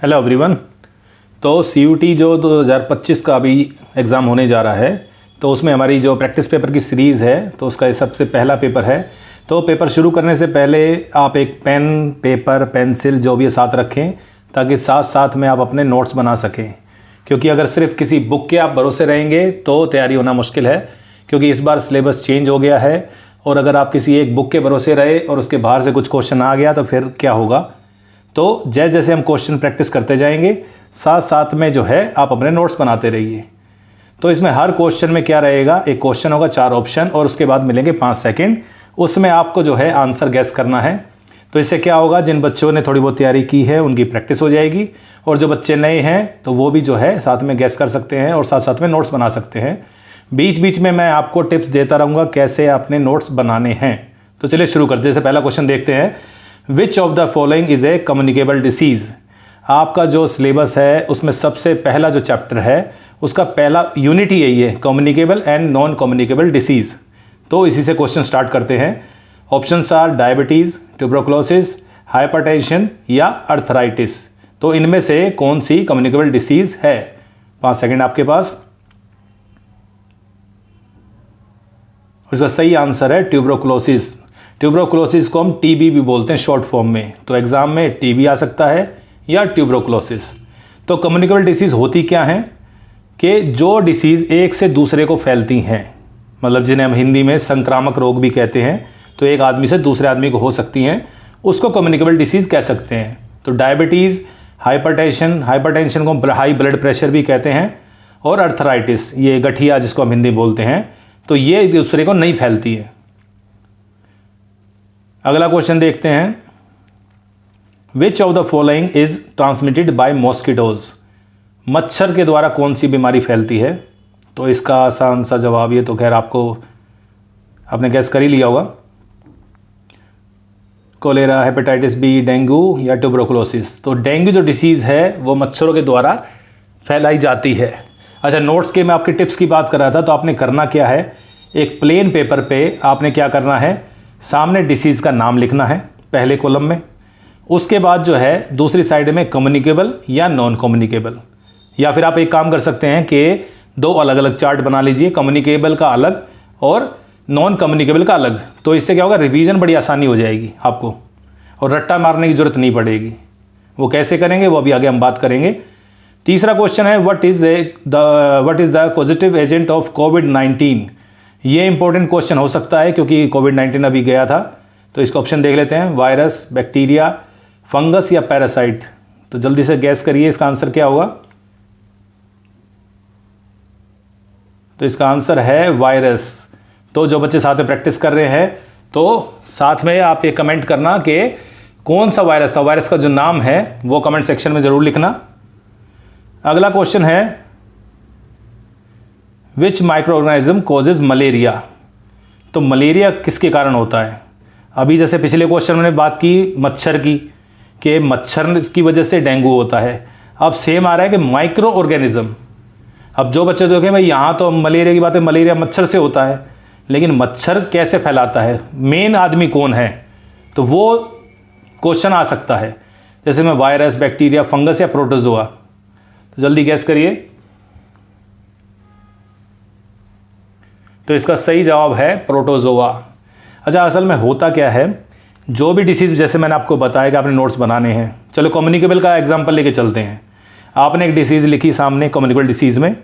Hello everyone. तो CUT जो 2025 का अभी एग्ज़ाम होने जा रहा है, तो उसमें हमारी जो प्रैक्टिस पेपर की सीरीज़ है, तो उसका ये सबसे पहला पेपर है। तो पेपर शुरू करने से पहले आप एक पेन, पेपर, पेंसिल जो भी है साथ रखें, ताकि साथ साथ में आप अपने नोट्स बना सकें। क्योंकि अगर सिर्फ किसी बुक के आप भरोसे रहेंगे तो तैयारी होना मुश्किल है, क्योंकि इस बार सिलेबस चेंज हो गया है। और अगर आप किसी एक बुक के भरोसे रहे और उसके बाहर से कुछ क्वेश्चन आ गया तो फिर क्या होगा। तो जैसे जैसे हम क्वेश्चन प्रैक्टिस करते जाएंगे, साथ साथ में जो है आप अपने नोट्स बनाते रहिए। तो इसमें हर क्वेश्चन में क्या रहेगा, एक क्वेश्चन होगा, 4 ऑप्शन, और उसके बाद मिलेंगे 5 सेकंड। उसमें आपको जो है आंसर गैस करना है। तो इससे क्या होगा, जिन बच्चों ने थोड़ी बहुत तैयारी की है उनकी प्रैक्टिस हो जाएगी, और जो बच्चे नए हैं तो वो भी जो है साथ में गैस कर सकते हैं और साथ साथ में नोट्स बना सकते हैं। बीच बीच में मैं आपको टिप्स देता रहूँगा कैसे अपने नोट्स बनाने हैं। तो चलिए शुरू करते हैं। जैसे पहला क्वेश्चन देखते हैं, विच of the following is A communicable disease. आपका जो सिलेबस है उसमें सबसे पहला जो चैप्टर है उसका पहला यूनिट ही यही है, communicable and non communicable disease. तो इसी से क्वेश्चन स्टार्ट करते हैं। Options are diabetes, tuberculosis, hypertension या अर्थराइटिस। तो इनमें से कौन सी कम्युनिकेबल डिसीज़ है? 5 सेकंड आपके पास। इसका सही आंसर है ट्यूबरकुलोसिस। ट्यूबरकुलोसिस को हम TB भी बोलते हैं शॉर्ट फॉर्म में। तो एग्ज़ाम में TB आ सकता है या ट्यूबरकुलोसिस। तो कम्युनिकेबल डिसीज़ होती क्या हैं कि जो डिसीज़ एक से दूसरे को फैलती हैं, मतलब जिन्हें हम हिंदी में संक्रामक रोग भी कहते हैं, तो एक आदमी से दूसरे आदमी को हो सकती हैं, उसको कम्युनिकेबल डिसीज़ कह सकते हैं। तो डायबिटीज़, हाइपरटेंशन को हाई ब्लड प्रेशर भी कहते हैं, और अर्थराइटिस, ये गठिया जिसको हम हिंदी बोलते हैं, तो ये एक दूसरे को नहीं फैलती है। अगला क्वेश्चन देखते हैं, विच of the following is transmitted by mosquitoes. मच्छर के द्वारा कौन सी बीमारी फैलती है? तो इसका आसान सा जवाब, ये तो खैर आपने गैस कर ही लिया होगा, कोलेरा, हेपेटाइटिस बी, डेंगू या ट्यूबरकुलोसिस। तो डेंगू जो डिसीज़ है वो मच्छरों के द्वारा फैलाई जाती है। अच्छा, नोट्स के मैं आपके टिप्स की बात कर रहा था, तो आपने करना क्या है, एक प्लेन पेपर पे आपने क्या करना है, सामने डिसीज़ का नाम लिखना है पहले कॉलम में। उसके बाद जो है दूसरी साइड में कम्युनिकेबल या नॉन कम्युनिकेबल, या फिर आप एक काम कर सकते हैं कि 2 अलग अलग चार्ट बना लीजिए, कम्युनिकेबल का अलग और नॉन कम्युनिकेबल का अलग। तो इससे क्या होगा, रिवीजन बड़ी आसानी हो जाएगी आपको, और रट्टा मारने की ज़रूरत नहीं पड़ेगी। वो कैसे करेंगे वो अभी आगे हम बात करेंगे। तीसरा क्वेश्चन है, what is the positive agent of कोविड-19। ये इंपॉर्टेंट क्वेश्चन हो सकता है क्योंकि कोविड-19 अभी गया था। तो इसका ऑप्शन देख लेते हैं, वायरस, बैक्टीरिया, फंगस या पैरासाइट। तो जल्दी से गैस करिए इसका आंसर क्या होगा। तो इसका आंसर है वायरस। तो जो बच्चे साथ में प्रैक्टिस कर रहे हैं, तो साथ में आप ये कमेंट करना कि कौन सा वायरस था। वायरस का जो नाम है वो कमेंट सेक्शन में ज़रूर लिखना। अगला क्वेश्चन है, विच माइक्रो ऑर्गेनिज्म कॉजेज मलेरिया। तो मलेरिया किसके कारण होता है? अभी जैसे पिछले क्वेश्चन में बात की मच्छर की, कि मच्छर की वजह से डेंगू होता है। अब सेम आ रहा है कि माइक्रो ऑर्गेनिज्म। अब जो बच्चे देखें भाई, यहाँ तो मलेरिया की बात है, मलेरिया मच्छर से होता है, लेकिन मच्छर कैसे फैलाता है, मेन आदमी कौन है, तो वो क्वेश्चन आ सकता है। जैसे में वायरस, बैक्टीरिया, फंगस या प्रोटोजोआ। तो जल्दी गैस करिए। तो इसका सही जवाब है प्रोटोजोआ। अच्छा, असल में होता क्या है, जो भी डिसीज़ जैसे मैंने आपको बताया कि आपने नोट्स बनाने हैं। चलो कम्युनिकेबल का एग्जांपल लेके चलते हैं। आपने एक डिसीज़ लिखी सामने कम्युनिकेबल डिसीज़ में,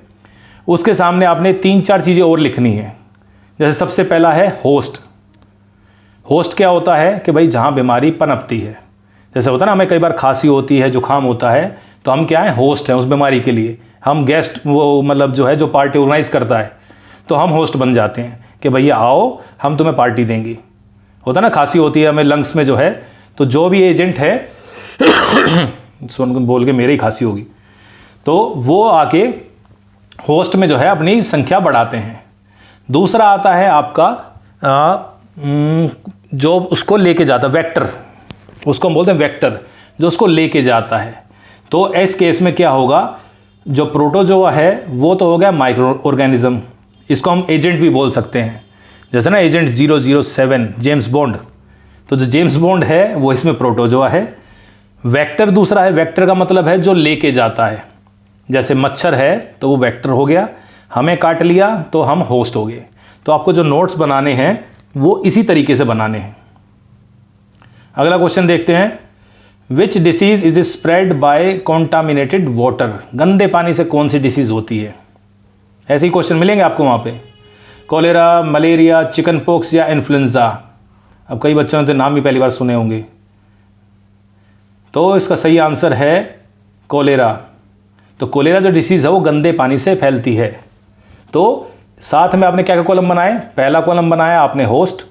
उसके सामने आपने 3-4 चीज़ें और लिखनी है। जैसे सबसे पहला है होस्ट। होस्ट क्या होता है कि भाई जहाँ बीमारी पनपती है। जैसे होता है ना, हमें कई बार खांसी होती है, जुकाम होता है, तो हम क्या है, होस्ट हैं उस बीमारी के लिए। हम गेस्ट, वो मतलब जो है जो पार्टी ऑर्गेनाइज करता है, तो हम होस्ट बन जाते हैं कि भैया आओ हम तुम्हें पार्टी देंगे। होता है ना, खांसी होती है हमें लंग्स में जो है, तो जो भी एजेंट है सुन बोल के मेरे ही खांसी होगी, तो वो आके होस्ट में जो है अपनी संख्या बढ़ाते हैं। दूसरा आता है आपका जो उसको लेके जाता है, वेक्टर, उसको हम बोलते हैं वेक्टर, जो उसको लेके जाता है। तो इस केस में क्या होगा, जो प्रोटोजोआ है वो तो हो गया माइक्रो ऑर्गेनिज्म, इसको हम एजेंट भी बोल सकते हैं। जैसे ना एजेंट 007 जेम्स बॉन्ड, तो जो जेम्स बॉन्ड है वो इसमें प्रोटोजोआ है। वेक्टर दूसरा है, वेक्टर का मतलब है जो लेके जाता है, जैसे मच्छर है तो वो वेक्टर हो गया, हमें काट लिया तो हम होस्ट हो गए। तो आपको जो नोट्स बनाने हैं वो इसी तरीके से बनाने हैं। अगला क्वेश्चन देखते हैं, विच disease is spread by contaminated water, गंदे पानी से कौन सी डिसीज होती है। ऐसे ही क्वेश्चन मिलेंगे आपको वहाँ पे, कॉलेरा, मलेरिया, चिकन पॉक्स या इन्फ्लुएंजा। अब कई बच्चों ने तो नाम भी पहली बार सुने होंगे, तो इसका सही आंसर है कॉलेरा। तो कॉलेरा जो डिसीज़ है वो गंदे पानी से फैलती है। तो साथ में आपने क्या क्या कॉलम बनाए, पहला कॉलम बनाया आपने होस्ट,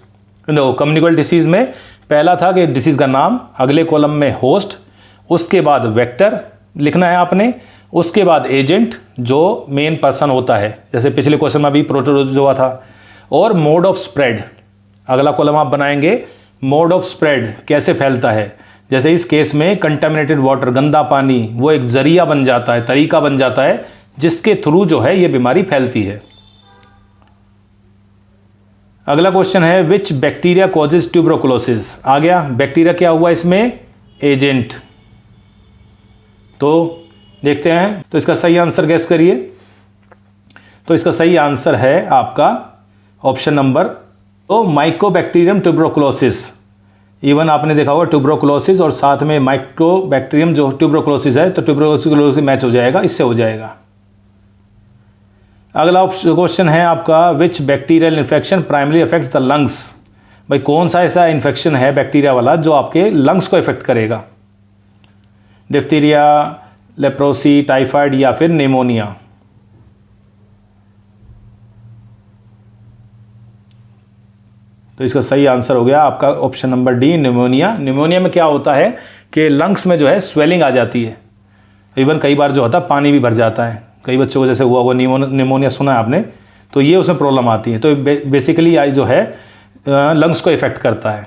कम्युनिकेबल डिसीज़ में पहला था कि डिसीज़ का नाम, अगले कॉलम में होस्ट, उसके बाद वेक्टर लिखना है आपने, उसके बाद एजेंट जो मेन पर्सन होता है, जैसे पिछले क्वेश्चन में अभी प्रोटोजोआ था, और मोड ऑफ स्प्रेड। अगला कॉलम आप बनाएंगे मोड ऑफ स्प्रेड, कैसे फैलता है। जैसे इस केस में कंटामिनेटेड वाटर, गंदा पानी, वो एक जरिया बन जाता है, तरीका बन जाता है जिसके थ्रू जो है ये बीमारी फैलती है। अगला क्वेश्चन है, विच बैक्टीरिया कॉजेज ट्यूबरकुलोसिस। आ गया बैक्टीरिया, क्या हुआ इसमें, एजेंट। तो देखते हैं, तो इसका सही आंसर गैस करिए। तो इसका सही आंसर है आपका ऑप्शन नंबर, तो माइकोबैक्टीरियम ट्यूबरकुलोसिस। इवन आपने देखा होगा ट्यूबरकुलोसिस और साथ में माइकोबैक्टीरियम जो ट्यूबरकुलोसिस है, तो ट्यूबरकुलोसिस मैच हो जाएगा, इससे हो जाएगा। अगला क्वेश्चन है आपका, which bacterial infection primary affects the lungs. भाई कौन सा ऐसा इन्फेक्शन है बैक्टीरिया वाला जो आपके लंग्स को इफेक्ट करेगा, डिफ्थीरिया, लेप्रोसी, टाइफाइड या फिर निमोनिया। तो इसका सही आंसर हो गया आपका option number D, pneumonia. Pneumonia में क्या होता है कि लंग्स में जो है स्वेलिंग आ जाती है, इवन कई बार जो होता है पानी भी भर जाता है, कई बच्चों को जैसे हुआ वो निमोनिया सुना है आपने, तो ये उसमें प्रॉब्लम आती है। तो बेसिकली जो है लंग्स को इफेक्ट करता है।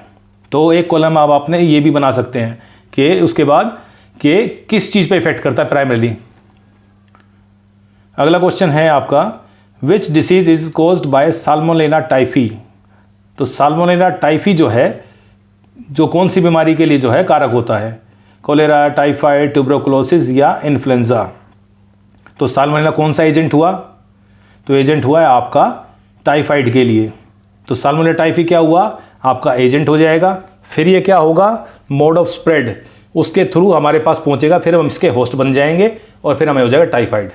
तो एक कॉलम आप आपने ये भी बना सकते हैं कि उसके बाद कि किस चीज़ पे इफेक्ट करता है प्राइमरीली। अगला क्वेश्चन है आपका, which disease is caused bye salmonella typhi. तो साल्मोनेला टाइफी जो है, जो कौन सी बीमारी के लिए जो है कारक होता है, कोलेरा, टाइफाइड, ट्यूबरकुलोसिस या इन्फ्लुएंजा। तो साल्मोनेला कौन सा एजेंट हुआ, तो एजेंट हुआ है आपका टाइफाइड के लिए। तो साल्मोनेला टाइफी क्या हुआ, आपका एजेंट हो जाएगा। फिर ये क्या होगा, मोड ऑफ स्प्रेड, उसके थ्रू हमारे पास पहुंचेगा, फिर हम इसके होस्ट बन जाएंगे और फिर हमें हो जाएगा टाइफाइड।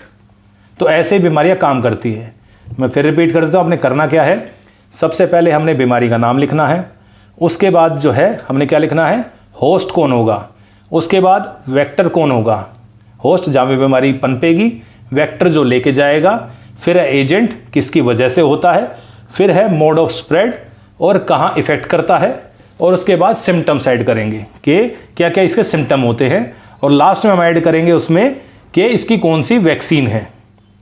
तो ऐसे बीमारियां काम करती है। मैं फिर रिपीट कर देता हूँ, आपने करना क्या है, सबसे पहले हमने बीमारी का नाम लिखना है, उसके बाद जो है हमने क्या लिखना है, होस्ट कौन होगा, उसके बाद वेक्टर कौन होगा, होस्ट जहाँ पे बीमारी पनपेगी, वेक्टर जो लेके जाएगा, फिर है एजेंट किसकी वजह से होता है, फिर है मोड ऑफ स्प्रेड और कहाँ इफेक्ट करता है, और उसके बाद सिम्टम्स ऐड करेंगे कि क्या क्या इसके सिम्टम होते हैं, और लास्ट में हम ऐड करेंगे उसमें कि इसकी कौन सी वैक्सीन है।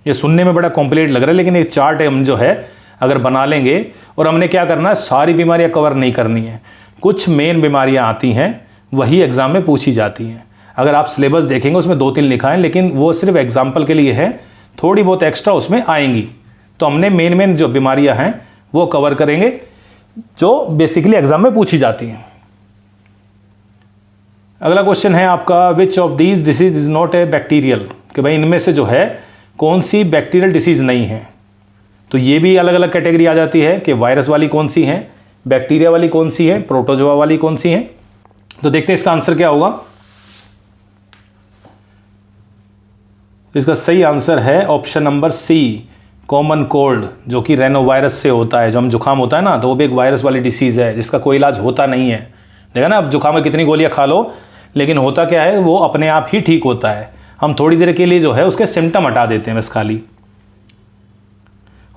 ये सुनने में बड़ा कॉम्प्लिकेट लग रहा है, लेकिन ये चार्ट हम जो है अगर बना लेंगे, और हमने क्या करना है, सारी बीमारियां कवर नहीं करनी है, कुछ मेन बीमारियां आती हैं वही एग्जाम में पूछी जाती हैं। अगर आप सिलेबस देखेंगे उसमें 2-3 लिखा है, लेकिन वो सिर्फ एग्जाम्पल के लिए है, थोड़ी बहुत एक्स्ट्रा उसमें आएंगी। तो हमने मेन जो बीमारियां हैं वो कवर करेंगे जो बेसिकली एग्जाम में पूछी जाती हैं। अगला क्वेश्चन है आपका, which of these disease is not a bacterial, कि भाई इनमें से जो है कौन सी बैक्टीरियल डिसीज नहीं है। तो ये भी अलग अलग कैटेगरी आ जाती है कि वायरस वाली कौन सी है, बैक्टीरिया वाली कौन सी है, प्रोटोजोआ वाली कौन सी है। तो देखते हैं इसका आंसर क्या होगा। इसका सही आंसर है option number C, common cold, जो कि रेनोवायरस से होता है। जो हम जुकाम होता है ना, तो वो भी एक वायरस वाली डिसीज़ है जिसका कोई इलाज होता नहीं है। देखा ना, अब जुकाम में कितनी गोलियां खा लो, लेकिन होता क्या है, वो अपने आप ही ठीक होता है। हम थोड़ी देर के लिए जो है उसके सिम्टम हटा देते हैं बस खाली।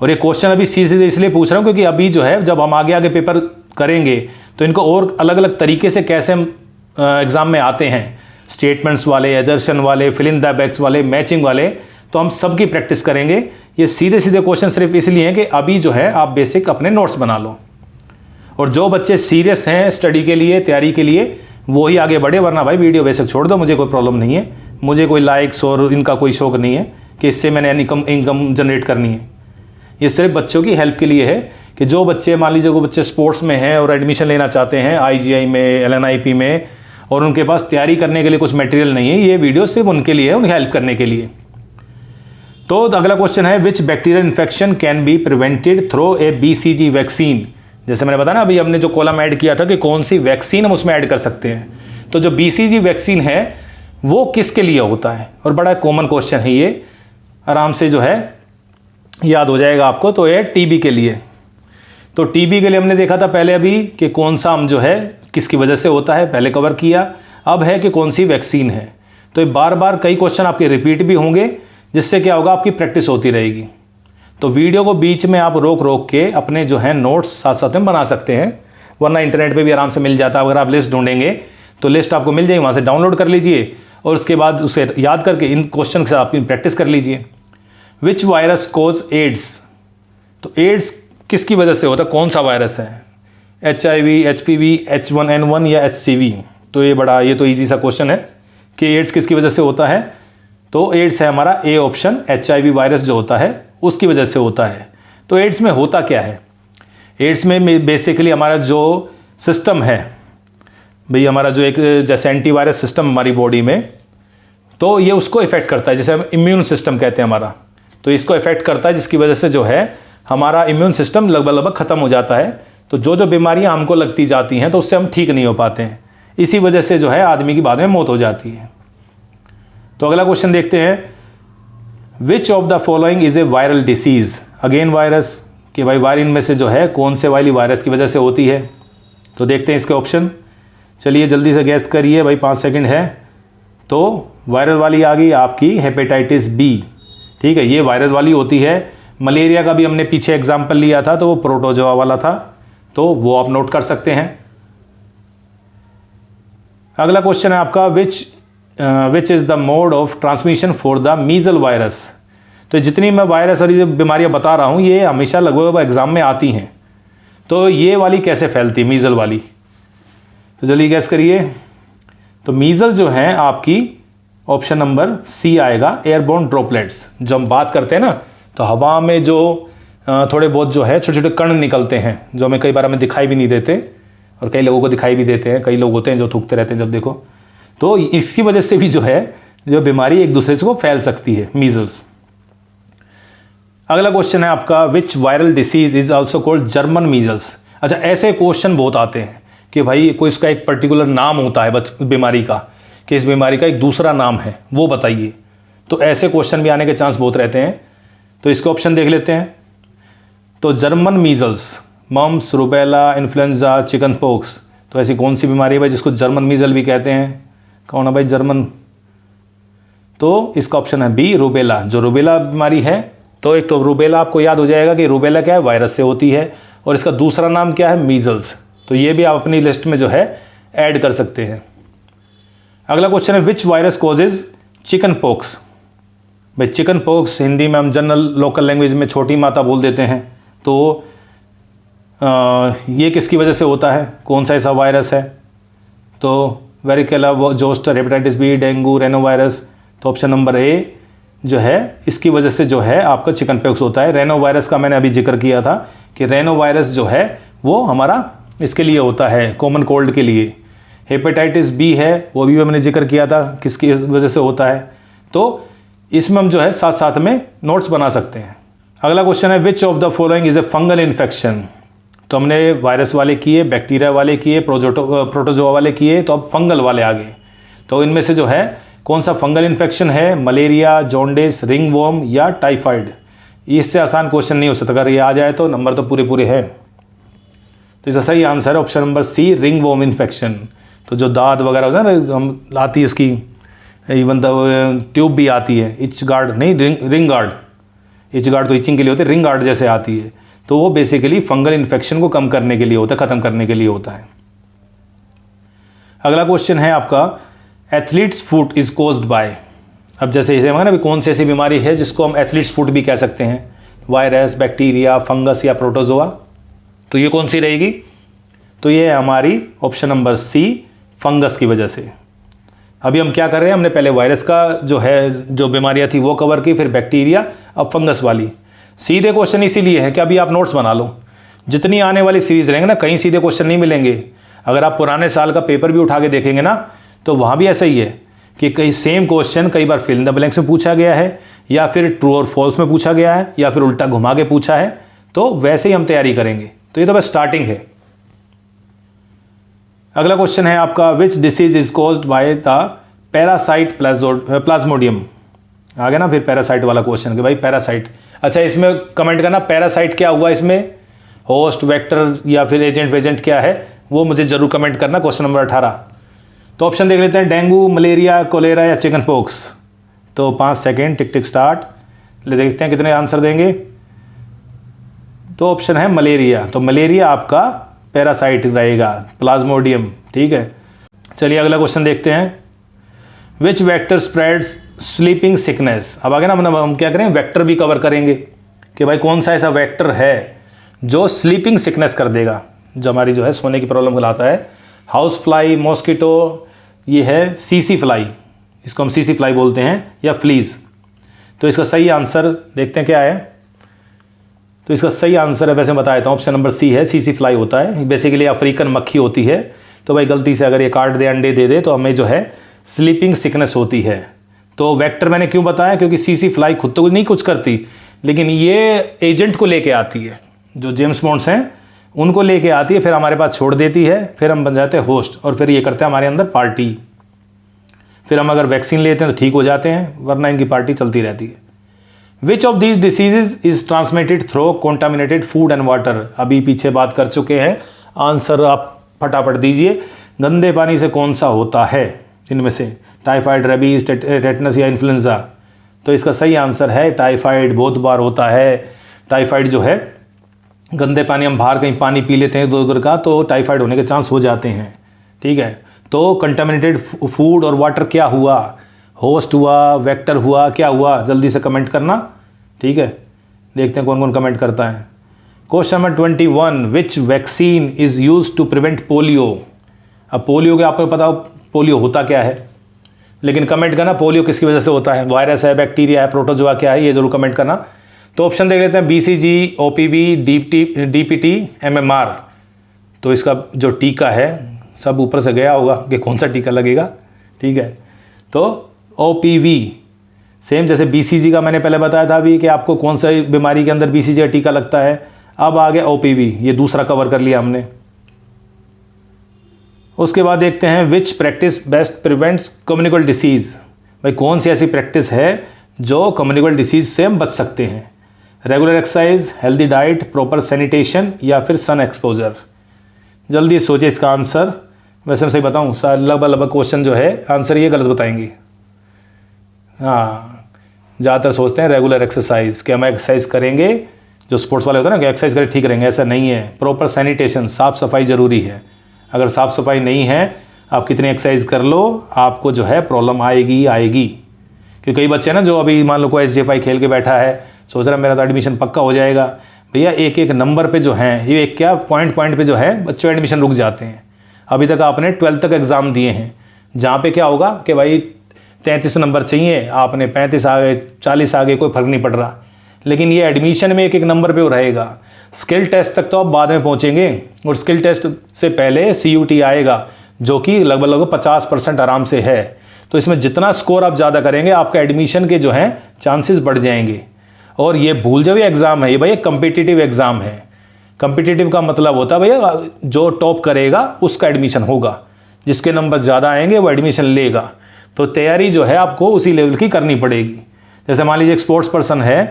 और ये क्वेश्चन अभी सीधे इसलिए पूछ रहा हूँ क्योंकि अभी जो है जब हम आगे आगे पेपर करेंगे तो इनको और अलग अलग तरीके से कैसे एग्ज़ाम में आते हैं, स्टेटमेंट्स वाले, एजर्शन वाले, फिल इन द ब्लैंक्स वाले, मैचिंग वाले, तो हम सबकी प्रैक्टिस करेंगे। ये सीधे सीधे क्वेश्चन सिर्फ इसलिए हैं कि अभी जो है आप बेसिक अपने नोट्स बना लो, और जो बच्चे सीरियस हैं स्टडी के लिए, तैयारी के लिए, वो ही आगे बढ़े, वरना भाई वीडियो बेसिक छोड़ दो, मुझे कोई प्रॉब्लम नहीं है, मुझे कोई लाइक्स और इनका कोई शौक नहीं है कि इससे मैंने इनकम जनरेट करनी है। ये सिर्फ बच्चों की हेल्प के लिए है कि जो बच्चे, मान लीजिए कोई बच्चे स्पोर्ट्स में हैं और एडमिशन लेना चाहते हैं IGI में, LNIP में, और उनके पास तैयारी करने के लिए कुछ मटेरियल नहीं है, ये वीडियो सिर्फ उनके लिए है, उन्हें हेल्प करने के लिए। तो अगला क्वेश्चन है which bacterial infection can be prevented through a BCG vaccine. जैसे मैंने बताया ना अभी हमने जो कॉलम ऐड किया था कि कौन सी वैक्सीन हम उसमें ऐड कर सकते हैं, तो जो BCG वैक्सीन है वो किसके लिए होता है, और बड़ा कॉमन क्वेश्चन है ये, आराम से जो है याद हो जाएगा आपको। तो ये TB के लिए, तो TB के लिए हमने देखा था पहले अभी कि कौन सा हम जो है किसकी वजह से होता है, पहले कवर किया। अब है कि कौन सी वैक्सीन है। तो ये बार बार कई क्वेश्चन आपके रिपीट भी होंगे, जिससे क्या होगा आपकी प्रैक्टिस होती रहेगी। तो वीडियो को बीच में आप रोक रोक के अपने जो है नोट्स साथ साथ में बना सकते हैं, वरना इंटरनेट पे भी आराम से मिल जाता है। अगर आप लिस्ट ढूंढेंगे तो लिस्ट आपको मिल जाएगी, वहाँ से डाउनलोड कर लीजिए और उसके बाद उसे याद करके इन क्वेश्चन के साथ अपनी प्रैक्टिस कर लीजिए। विच वायरस कोज एड्स, तो एड्स किसकी वजह से होता है, कौन सा वायरस है, HIV, HPV, H1N1 या HCV। तो ये तो ईजी सा क्वेश्चन है कि एड्स किसकी वजह से होता है। तो एड्स है हमारा ए ऑप्शन, HIV वायरस जो होता है उसकी वजह से होता है। तो एड्स में होता क्या है, एड्स में बेसिकली हमारा जो सिस्टम है भाई, हमारा जो एक जैसे एंटीवायरस सिस्टम हमारी बॉडी में, तो ये उसको इफेक्ट करता है, जैसे हम इम्यून सिस्टम कहते हैं हमारा, तो इसको इफेक्ट करता है, जिसकी वजह से जो है हमारा इम्यून सिस्टम लगभग ख़त्म हो जाता है। तो जो बीमारियां हमको लगती जाती हैं तो उससे हम ठीक नहीं हो पाते हैं, इसी वजह से जो है आदमी की बाद में मौत हो जाती है। तो अगला क्वेश्चन देखते हैं, विच of the following is a viral disease. Again virus, कि भाई वायरस में से जो है कौन से वाली वायरस की वजह से होती है। तो देखते हैं इसके ऑप्शन, चलिए जल्दी से गैस करिए भाई, 5 सेकंड है। तो वायरल वाली आ गई आपकी हेपेटाइटिस B, ठीक है, ये वायरल वाली होती है। मलेरिया का भी हमने पीछे एग्जाम्पल लिया था, तो वो प्रोटोजोआ वाला था, तो वो आप नोट कर सकते हैं। अगला क्वेश्चन है आपका, which is the mode of transmission for the measle virus. तो जितनी मैं वायरस और ये बीमारियां बता रहा हूँ ये हमेशा लगभग एग्जाम में आती हैं। तो ये वाली कैसे फैलती है, मीजल वाली, तो जल्दी गैस करिए। तो मीजल जो है आपकी ऑप्शन नंबर C आएगा, एयरबोर्न ड्रॉपलेट्स। जो हम बात करते हैं ना, तो हवा में जो थोड़े बहुत जो है छोटे छोटे कण निकलते हैं, जो हमें कई बार हमें दिखाई भी नहीं देते, और कई लोगों को दिखाई भी देते हैं। कई लोग होते हैं जो थूकते रहते हैं जब देखो, तो इसकी वजह से भी जो है जो बीमारी एक दूसरे से को फैल सकती है, मीजल्स। अगला क्वेश्चन है आपका, which viral disease is also called German measles. अच्छा, ऐसे क्वेश्चन बहुत आते हैं कि भाई कोई इसका एक पर्टिकुलर नाम होता है बीमारी का, कि इस बीमारी का एक दूसरा नाम है, वो बताइए। तो ऐसे क्वेश्चन भी आने के चांस बहुत रहते हैं। तो इसके ऑप्शन देख लेते हैं। तो German measles, mumps, rubella, influenza, chicken pox, तो ऐसी कौन सी बीमारी है भाई जिसको जर्मन मीजल भी कहते हैं, कौन है भाई जर्मन। तो इसका ऑप्शन है B, रूबेला। जो रूबेला बीमारी है, तो एक तो रूबेला आपको याद हो जाएगा कि रूबेला क्या है, वायरस से होती है, और इसका दूसरा नाम क्या है, मीजल्स। तो ये भी आप अपनी लिस्ट में जो है ऐड कर सकते हैं। अगला क्वेश्चन है, विच वायरस कॉजेज चिकन पॉक्स। भाई चिकन पॉक्स हिंदी में हम जनरल लोकल लैंग्वेज में छोटी माता बोल देते हैं। तो ये किसकी वजह से होता है, कौन सा ऐसा वायरस है। तो varicella zoster, hepatitis B, dengue, rhino virus. तो ऑप्शन नंबर A जो है इसकी वजह से जो है आपका चिकन पॉक्स होता है। रेनो वायरस का मैंने अभी जिक्र किया था कि रेनो वायरस जो है वो हमारा इसके लिए होता है, कॉमन कोल्ड के लिए। हेपेटाइटिस B है, वो भी मैंने जिक्र किया था किसकी वजह से होता है। तो इसमें हम जो है साथ साथ में नोट्स बना सकते हैं। अगला क्वेश्चन है, विच of the following is a fungal infection. तो हमने वायरस वाले किए, बैक्टीरिया वाले किए, प्रोटोजोआ वाले किए, तो अब फंगल वाले आ गए। तो इनमें से जो है कौन सा फंगल इन्फेक्शन है, मलेरिया, जॉन्डिस, रिंगवॉर्म या टाइफाइड। इससे आसान क्वेश्चन नहीं हो सकता, अगर ये आ जाए तो नंबर तो पूरे पूरे हैं। तो इसका सही आंसर है option number C, ringworm infection. तो जो दाद वगैरह होता है ना, हम आती है इसकी इवन ट्यूब भी आती है, इच गार्ड नहीं, रिंग गार्ड। इच गार्ड तो इचिंग के लिए होती है, रिंग गार्ड जैसे आती है, तो वो बेसिकली फंगल इन्फेक्शन को कम करने के लिए होता है, ख़त्म करने के लिए होता है। अगला क्वेश्चन है आपका, athletes foot is caused by. अब जैसे इसे ना कौन सी ऐसी बीमारी है जिसको हम एथलीट्स फुट भी कह सकते हैं, वायरस, बैक्टीरिया, फंगस या प्रोटोजोआ। तो ये कौन सी रहेगी, तो ये है हमारी ऑप्शन नंबर C, फंगस की वजह से। अभी हम क्या कर रहे हैं, हमने पहले वायरस का जो है जो बीमारियां थी वो कवर की, फिर बैक्टीरिया, अब फंगस वाली। सीधे क्वेश्चन इसीलिए है कि अभी आप नोट्स बना लो, जितनी आने वाली सीरीज रहेंगे ना, कहीं सीधे क्वेश्चन नहीं मिलेंगे। अगर आप पुराने साल का पेपर भी उठा के देखेंगे ना, तो वहाँ भी ऐसा ही है कि कई सेम क्वेश्चन कई बार फिल इन द ब्लैंक्स में पूछा गया है, या फिर ट्रू और फॉल्स में पूछा गया है, या फिर उल्टा घुमा के पूछा है। तो वैसे ही हम तैयारी करेंगे। तो ये तो बस स्टार्टिंग है। अगला क्वेश्चन है आपका, which disease is caused by the parasite plasmodium. आ गया ना फिर पैरासाइट वाला क्वेश्चन कि भाई पैरासाइट। अच्छा, इसमें कमेंट करना पैरासाइट क्या हुआ, इसमें होस्ट, वेक्टर या फिर एजेंट वेजेंट क्या है, वो मुझे जरूर कमेंट करना। Question number 18। तो ऑप्शन देख लेते हैं, डेंगू, मलेरिया, कोलेरा या चिकन पॉक्स। तो 5 सेकेंड, टिक टिक स्टार्ट। ले देखते हैं कितने आंसर देंगे। तो ऑप्शन है मलेरिया। तो मलेरिया आपका पैरासाइट रहेगा, प्लाज्मोडियम। ठीक है, चलिए अगला क्वेश्चन देखते हैं। विच वेक्टर स्प्रेड्स स्लीपिंग सिकनेस। अब आगे ना हम क्या करें, वेक्टर भी कवर करेंगे कि भाई कौन सा ऐसा वेक्टर है जो स्लीपिंग सिकनेस कर देगा, जो हमारी जो है सोने की प्रॉब्लम को लाता है। हाउस फ्लाई, मॉस्किटो, ये है सीसी फ्लाई, इसको हम सीसी फ्लाई बोलते हैं, या फ्लीज। तो इसका सही आंसर देखते हैं क्या है। तो इसका सही आंसर है, वैसे बता देता हूँ, ऑप्शन नंबर सी है, सीसी फ्लाई होता है। बेसिकली अफ्रीकन मक्खी होती है। तो भाई गलती से अगर ये काट दे, अंडे दे दे, तो हमें जो है स्लीपिंग सिकनेस होती है। तो वेक्टर मैंने क्यों बताया, क्योंकि सीसी फ्लाई खुद तो नहीं कुछ करती, लेकिन ये एजेंट को लेके आती है, जो जेम्स बॉन्ड्स हैं उनको लेके आती है, फिर हमारे पास छोड़ देती है, फिर हम बन जाते हैं होस्ट, और फिर ये करते हैं हमारे अंदर पार्टी। फिर हम अगर वैक्सीन लेते हैं तो ठीक हो जाते हैं, वरना इनकी पार्टी चलती रहती है। Which of these diseases is transmitted through contaminated food and water. अभी पीछे बात कर चुके हैं, आंसर आप फटाफट दीजिए। गंदे पानी से कौन सा होता है इनमें से, टाइफाइड, रेबीज, टेटनस या इन्फ्लुएंजा। तो इसका सही आंसर है टाइफाइड। बहुत बार होता है टाइफाइड जो है, गंदे पानी, हम बाहर कहीं पानी पी लेते हैं इधर उधर का, तो टाइफाइड होने के चांस हो जाते हैं। ठीक है, तो कंटामिनेटेड फूड और वाटर क्या हुआ, होस्ट हुआ, वेक्टर हुआ, क्या हुआ, जल्दी से कमेंट करना। ठीक है, देखते हैं कौन कौन कमेंट करता है। Question number 21, which vaccine is use to prevent polio. Polio पोलियो के आपको पता हो पोलियो होता क्या है, लेकिन कमेंट करना पोलियो किसकी वजह से होता है, वायरस है, बैक्टीरिया है, प्रोटोजोआ क्या है, ये जरूर कमेंट करना। तो ऑप्शन देख लेते हैं, BCG, OPV, DPT, MMR। तो इसका जो टीका है, सब ऊपर से गया होगा कि कौन सा टीका लगेगा। ठीक है, तो OPV सेम जैसे BCG का मैंने पहले बताया था अभी कि आपको कौन सा बीमारी के अंदर BCG का टीका लगता है। अब आ गया OPV, ये दूसरा कवर कर लिया हमने। उसके बाद देखते हैं, विच प्रैक्टिस बेस्ट प्रिवेंट्स कम्युनिकल डिसीज़। भाई कौन सी ऐसी प्रैक्टिस है जो कम्युनिकल डिसीज़ से हम बच सकते हैं। Regular exercise, healthy diet, proper sanitation या फिर सन एक्सपोजर। जल्दी सोचे इसका आंसर। वैसे मैं सही बताऊँ, लगभग क्वेश्चन जो है आंसर ये गलत बताएंगे। हाँ, ज़्यादातर सोचते हैं रेगुलर एक्सरसाइज, कि हम एक्सरसाइज करेंगे, जो स्पोर्ट्स वाले होते हैं ना कि एक्सरसाइज करें ठीक रहेंगे, ऐसा नहीं है। प्रॉपर सैनिटेशन, साफ़ सफाई ज़रूरी है। अगर साफ़ सफाई नहीं है, आप कितनी एक्सरसाइज कर लो, आपको जो है प्रॉब्लम आएगी आएगी। क्योंकि कई बच्चे ना जो अभी मान लो कोई SGFI खेल के बैठा है, सोच रहा है मेरा तो एडमिशन पक्का हो जाएगा। भैया एक एक नंबर पे जो हैं, ये एक क्या पॉइंट पे जो है बच्चों एडमिशन रुक जाते हैं। अभी तक आपने 12th तक एग्ज़ाम दिए हैं, जहाँ पे क्या होगा कि भाई 33 नंबर चाहिए, आपने 35 आ गए, 40 आ गए, कोई फ़र्क नहीं पड़ रहा। लेकिन ये एडमिशन में एक एक नंबर पे वो रहेगा। स्किल टेस्ट तक तो आप बाद में पहुँचेंगे, और स्किल टेस्ट से पहले CUT आएगा, जो कि लगभग 50% आराम से है। तो इसमें जितना स्कोर आप ज़्यादा करेंगे, आपका एडमिशन के जो हैं चांसेस बढ़ जाएंगे। और ये भूल जाओ, ये एग्ज़ाम है, ये भाई कम्पिटिटिव एग्ज़ाम है। कम्पिटिटिव का मतलब होता है भैया जो टॉप करेगा उसका एडमिशन होगा, जिसके नंबर ज़्यादा आएंगे वो एडमिशन लेगा। तो तैयारी जो है आपको उसी लेवल की करनी पड़ेगी। जैसे मान लीजिए एक स्पोर्ट्स पर्सन है,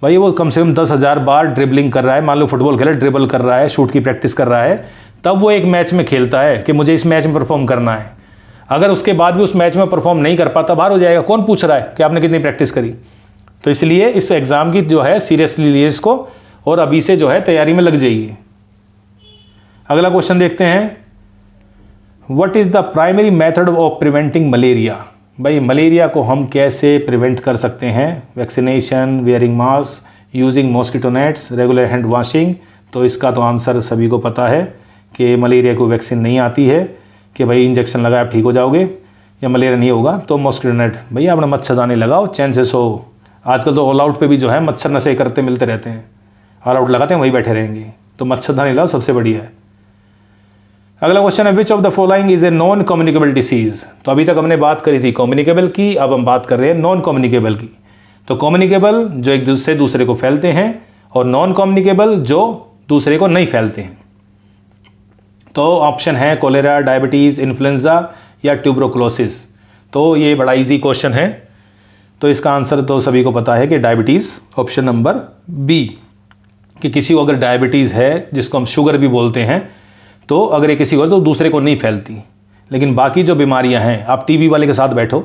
भाई वो कम से कम 10,000 बार ड्रिबलिंग कर रहा है, मान लो फुटबॉल खेले, ड्रिबल कर रहा है, शूट की प्रैक्टिस कर रहा है, तब वो एक मैच में खेलता है कि मुझे इस मैच में परफॉर्म करना है। अगर उसके बाद भी उस मैच में परफॉर्म नहीं कर पाता, बाहर हो जाएगा। कौन पूछ रहा है कि आपने कितनी प्रैक्टिस करी। तो इसलिए इस एग्ज़ाम की जो है सीरियसली लीजिए इसको, और अभी से जो है तैयारी में लग जाइए। अगला क्वेश्चन देखते हैं, what is the primary method of preventing malaria. भाई मलेरिया को हम कैसे प्रिवेंट कर सकते हैं। Vaccination, wearing mask, using mosquito nets, regular hand washing. तो इसका तो आंसर सभी को पता है कि मलेरिया को वैक्सीन नहीं आती है कि भाई इंजेक्शन लगाए आप ठीक हो जाओगे या मलेरिया नहीं होगा। तो मॉस्किटो नेट, भैया अपना मच्छरदानी लगाओ, चैन से सो। आजकल तो ऑल आउट पे भी जो है मच्छर नशे करते मिलते रहते हैं, ऑल आउट लगाते हैं वही बैठे रहेंगे। तो मच्छरदानी लगाओ, सबसे बढ़िया है। अगला क्वेश्चन है विच of the following is a non communicable disease. तो अभी तक हमने बात करी थी कम्युनिकेबल की, अब हम बात कर रहे हैं नॉन कम्युनिकेबल की। तो कम्युनिकेबल जो एक दूसरे दूसरे को फैलते हैं और नॉन कम्युनिकेबल जो दूसरे को नहीं फैलते हैं। तो ऑप्शन है कोलेरा, डायबिटीज़, इन्फ्लुएंजा या ट्यूबरोक्लोसिस। तो ये बड़ा इजी क्वेश्चन है, तो इसका आंसर तो सभी को पता है कि डायबिटीज़, ऑप्शन नंबर बी, कि किसी को अगर डायबिटीज़ है जिसको हम शुगर भी बोलते हैं, तो अगर ये किसी को तो दूसरे को नहीं फैलती। लेकिन बाकी जो बीमारियां हैं, आप टीबी वाले के साथ बैठो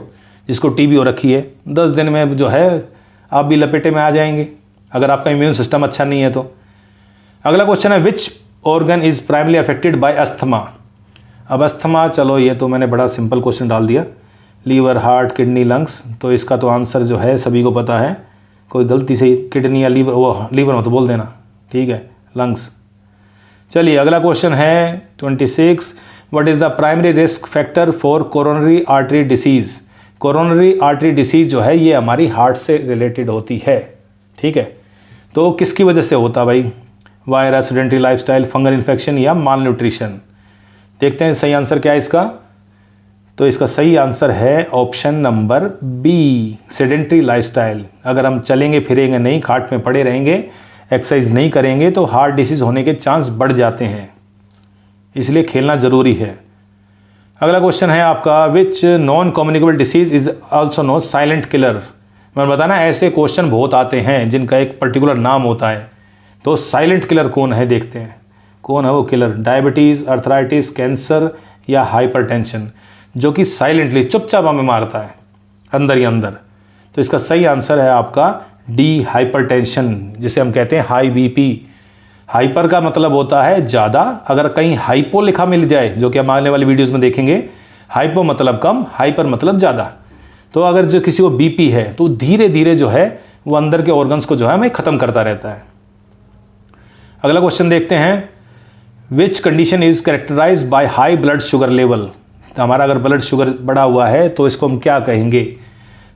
जिसको टीबी हो रखी है, 10 दिन में जो है आप भी लपेटे में आ जाएंगे अगर आपका इम्यून सिस्टम अच्छा नहीं है तो। अगला क्वेश्चन है which organ is primarily affected by asthma. अब अस्थमा, चलो ये तो मैंने बड़ा सिंपल क्वेश्चन डाल दिया, लीवर, हार्ट, किडनी, लंग्स। तो इसका तो आंसर जो है सभी को पता है, कोई गलती से किडनी या लीवर मत बोल देना, ठीक है, लंग्स। चलिए अगला क्वेश्चन है 26, what is the primary risk factor for coronary artery disease. Coronary artery disease जो है ये हमारी हार्ट से रिलेटेड होती है, ठीक है। तो किसकी वजह से होता भाई, virus, sedentary lifestyle, fungal infection या माल न्यूट्रिशन। देखते हैं सही आंसर क्या है इसका। तो इसका सही आंसर है option number B, sedentary lifestyle. अगर हम चलेंगे फिरेंगे नहीं, खाट में पड़े रहेंगे, एक्सरसाइज नहीं करेंगे तो हार्ट डिसीज़ होने के चांस बढ़ जाते हैं, इसलिए खेलना ज़रूरी है। अगला क्वेश्चन है आपका which non communicable disease is also known silent killer. मैं बताना ऐसे क्वेश्चन बहुत आते हैं जिनका एक पर्टिकुलर नाम होता है। तो साइलेंट किलर कौन है, देखते हैं कौन है वो किलर। डायबिटीज़, अर्थराइटिस, कैंसर या हाइपरटेंशन, जो कि साइलेंटली चुपचाप हमें मारता है अंदर ही अंदर। तो इसका सही आंसर है आपका डी, हाइपरटेंशन, जिसे हम कहते हैं हाई बीपी। हाइपर का मतलब होता है ज़्यादा, अगर कहीं हाइपो लिखा मिल जाए, जो कि हम आने वाली वीडियोस में देखेंगे, हाइपो मतलब कम, हाइपर मतलब ज़्यादा। तो अगर जो किसी को बीपी है तो धीरे धीरे जो है वो अंदर के ऑर्गन्स को जो है हमें ख़त्म करता रहता है। अगला क्वेश्चन देखते हैं which condition is characterised by high blood sugar level. तो हमारा अगर ब्लड शुगर बढ़ा हुआ है तो इसको हम क्या कहेंगे।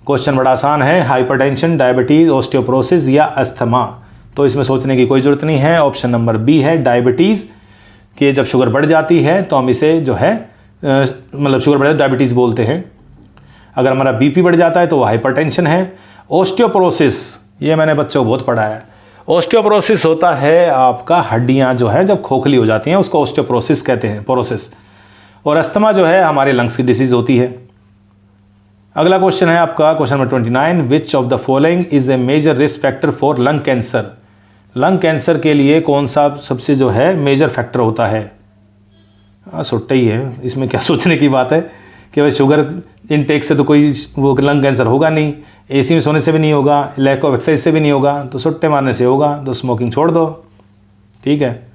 क्वेश्चन बड़ा आसान है, हाइपरटेंशन, डायबिटीज़, ऑस्टियोपोरोसिस या अस्थमा। तो इसमें सोचने की कोई ज़रूरत नहीं है, ऑप्शन नंबर बी है डायबिटीज़, कि जब शुगर बढ़ जाती है तो हम इसे जो है मतलब शुगर बढ़ जाए डायबिटीज़ बोलते हैं। अगर हमारा बीपी बढ़ जाता है तो वो हाइपरटेंशन है। ऑस्टियोपोरोसिस, ये मैंने बच्चों को बहुत पढ़ा है। ऑस्टियोपोरोसिस होता है आपका हड्डियाँ जो है जब खोखली हो जाती हैं उसको ऑस्टियोपोरोसिस कहते हैं, पोरोसिस। और अस्थमा जो है हमारे लंग्स की डिसीज़ होती है। अगला क्वेश्चन है आपका question number 29, which of the following is a major risk factor for lung cancer. Lung cancer के लिए कौन सा सबसे जो है मेजर फैक्टर होता है। सुट्टा ही है, इसमें क्या सोचने की बात है कि भाई शुगर इनटेक से तो कोई वो लंग कैंसर होगा नहीं, एसी में सोने से भी नहीं होगा, लैक ऑफ एक्सरसाइज से भी नहीं होगा, तो सुट्टे मारने से होगा, तो स्मोकिंग छोड़ दो, ठीक है।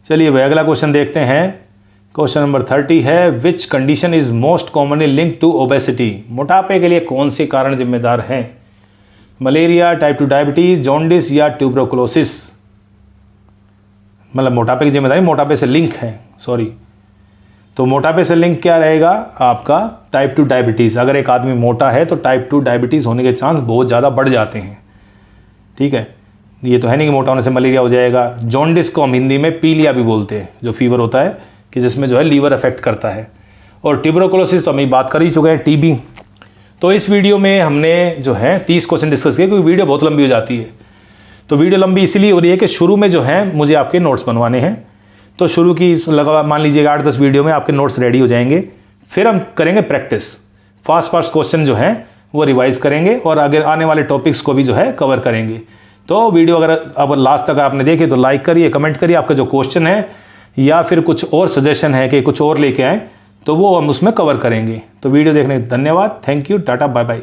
चलिए भाई अगला क्वेश्चन देखते हैं। क्वेश्चन नंबर 30 है which condition is most commonly link to obesity. मोटापे के लिए कौन से कारण जिम्मेदार हैं। मलेरिया, टाइप 2 डायबिटीज़, जॉन्डिस या ट्यूबरोक्लोसिस। मतलब मोटापे की जिम्मेदारी मोटापे से लिंक है, सॉरी। तो मोटापे से लिंक क्या रहेगा आपका, टाइप 2 डायबिटीज़। अगर एक आदमी मोटा है तो टाइप 2 डायबिटीज़ होने के चांस बहुत ज़्यादा बढ़ जाते हैं, ठीक है। ये तो है नहीं कि मोटा होने से मलेरिया हो जाएगा। जॉन्डिस को हम हिंदी में पीलिया भी बोलते हैं, जो फीवर होता है कि जिसमें जो है लीवर अफेक्ट करता है। और ट्यूबरोक्लोसिस तो हम बात कर ही चुके हैं, टीबी। तो इस वीडियो में हमने जो है 30 क्वेश्चन डिस्कस किए, क्योंकि वीडियो बहुत लंबी हो जाती है। तो वीडियो लंबी इसीलिए हो रही है कि शुरू में जो है मुझे आपके नोट्स बनवाने हैं। तो शुरू की लगा मान लीजिएगा 8-10 वीडियो में आपके नोट्स रेडी हो जाएंगे। फिर हम करेंगे प्रैक्टिस, फास्ट क्वेश्चन जो हैं वो रिवाइज करेंगे और आगे आने वाले टॉपिक्स को भी जो है कवर करेंगे। तो वीडियो अगर अब लास्ट तक आपने देखे तो लाइक करिए, कमेंट करिए आपका जो क्वेश्चन है या फिर कुछ और सजेशन है कि कुछ और लेके आएँ तो वो हम उसमें कवर करेंगे। तो वीडियो देखने के धन्यवाद, thank you, tata, bye bye.